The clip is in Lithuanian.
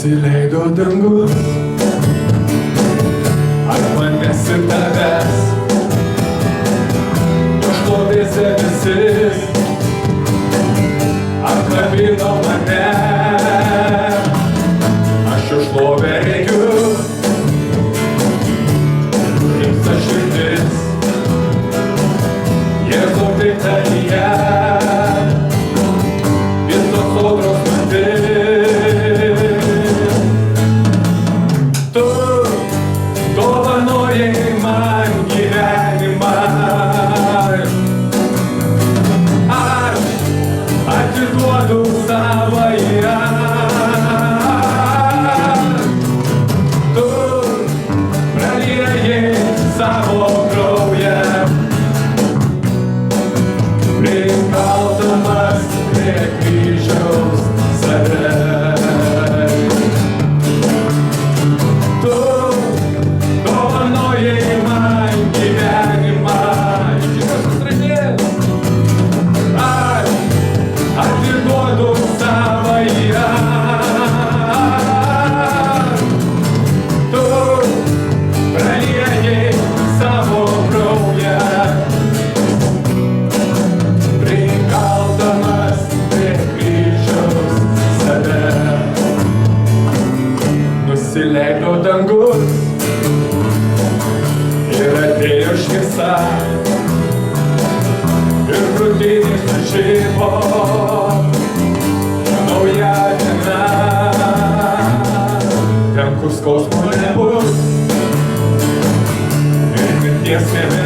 Nusileido dangus ant manęs ir tavęs, jo šlovės debesis apkabino mane. Aš jo šlovę regiu, rimta širdis Jėzau tai tavyje, visos sodros dovanojai man gyvenimą. Aš atiduodu savąją. Tu praliejai savo kraują, prikaldamas prie kryžiaus save. Nusileido dangus ir atėjo šviesa, ir krūtinės nušvipo nauja diena. Ten, kur skausmo nebus ir mirties nebėra.